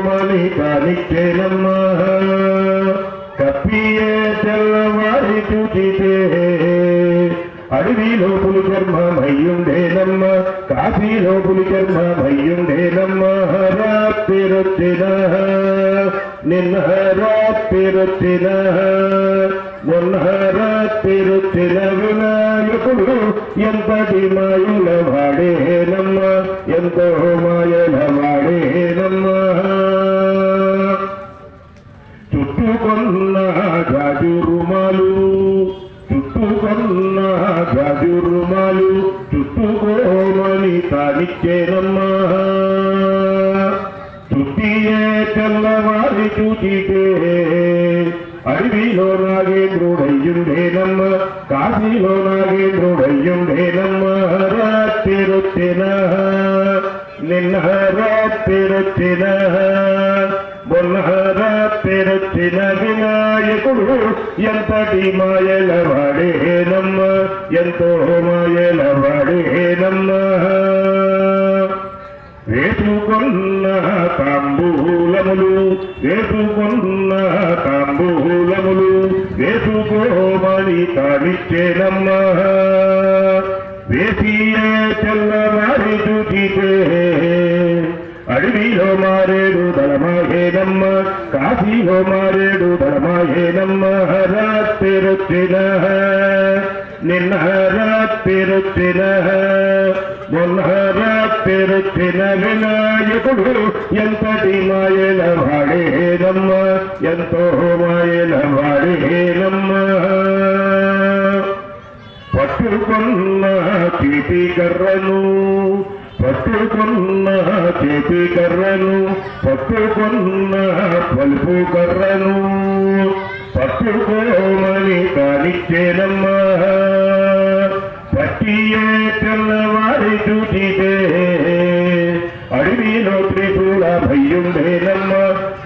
మని కానిచ్చేనమ్మ కప్పియే తెల్లవారి చూచితే అడవిలో పులి చర్మమయ్యుండేనమ్మ కాశీలో పులి చర్మమయ్యుండేనమ్మ రాత్రిరొచ్చిన నిన్న రాత్రిరొచ్చిన మొన్న రాత్రిరొచ్చిన వినాయకుడు ఎంతటి మాయల వాడేనమ్మ ఎంతో మాయల వాడేనమ్మ చుట్టుకొన్న గాజు రుమాలు చుట్టుకొన్న గాజు రుమాలు చుట్టుకోమని తానిచ్చేనమ్మా చుట్టియే తెల్లవారి చూచితే అడవిలో నాగేంద్రుడయ్యుండేనమ్మ కాశీలో నాగేంద్రుడయ్యుండేనమ్మ రాత్రిరొచ్చిన నిన్న రాత్రిరొచ్చిన మొన్న రాత్రిరొచ్చిన వినాయకుడు ఎంతటి మాయల వాడేనమ్మ ఎంతో మాయల వాడేనమ్మ వేసుకున్న తాంబూలములు వేసుకున్న తాంబూలములు వేసుకోమని తానిచ్చేనమ్మ వేసియే తెల్లవారి చూచితే అడవిలో మారేడు దళమాయేనమ్మ కాశీలో మారేడు దళమాయేనమ్మ రాత్రిరొచ్చిన నిన్న రాత్రిరొచ్చిన మొన్న రాత్రిరొచ్చిన వినాయకుడు ఎంతటి మాయల వాడేనమ్మ ఎంతో మాయల వాడేనమ్మ పట్టుకున్న చేతి కర్రను పట్టుకున్న చేతి కర్రను పట్టుకున్న పలుపు కర్రను పట్టుకోమని కానిచ్చేనమ్మ పట్టియే తెల్లవారి చూచితే అడవిలో త్రిశూల భయ్యుండేనమ్మ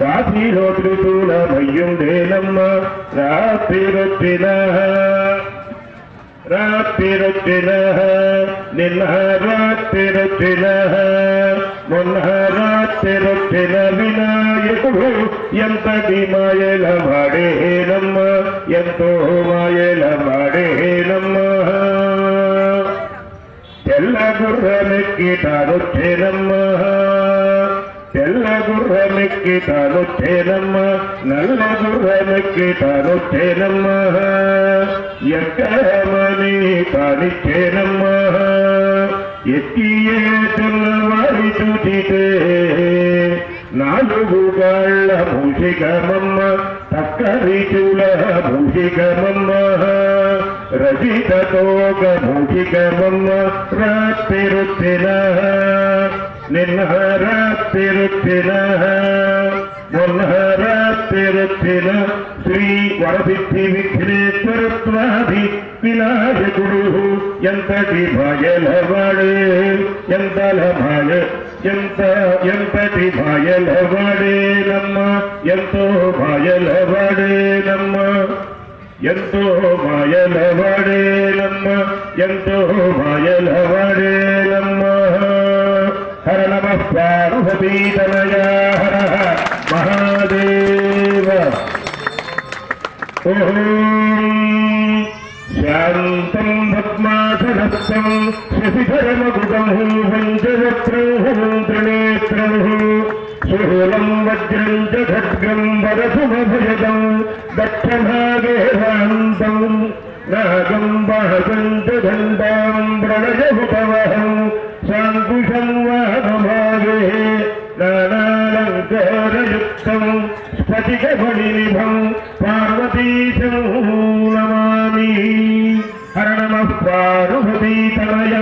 కాశీలో త్రిశూల భయ్యుండేనమ్మ రాత్రిరొచ్చిన రాత్రిరొచ్చిన నిన్న రాత్రిరొచ్చిన మొన్న రాత్రిరొచ్చిన వినాయకుడు ఎంతటి మాయల వాడేనమ్మ ఎంతో మాయల వాడేనమ్మ తెల్ల గుర్రమెక్కి తానొచ్చేనమ్మ తెల్ల గుర్రమెక్కి తానొచ్చేనమ్మ నల్ల గుర్రమెక్కి తానొచ్చేనమ్మ ఎక్కమని కానిచ్చేనమ్మ ఎక్కియే తెల్లవారి చూచితే నాలుగు కాళ్ళ మూషికమమ్మ తక్కరి చూల మూషికమమ్మ రజిత తోక మూషికమమ్మ రాత్రిరొచ్చిన నిన్న రాత్రిరొచ్చిన మొన్న రాత్రిరొచ్చిన శ్రీ వరసిద్ధి విఘ్నేశ్వరత్వాది వినాయకుడు ఎంతటి మాయలవాడే ఎంతల మాయ ఎంతటి మాయలవాడేనమ్మ ఎంతో మాయలవాడేనమ్మ ఎంతో మాయలవాడేనమ్మ ఎంతో మాయలవాడేనమ్మ హర నమః పార్వతీతనయ హర మహాదేవ ఓం శాంతం పద్మాసనస్థం శశిధరమగుడం పంచవక్త్రం త్రినేత్రం శూలం వజ్రం చ ఖడ్గం వరసుమభయదం దక్షభాగేవాంతం నాగం వాహకం చ దండాం ప్రణయహుతవహం శాంకుశం వామభాగే నానాలంకారయుక్తం స్ఫటికమణినిభం పార్వతీశం నమామి హర నమః పార్వతీతనయ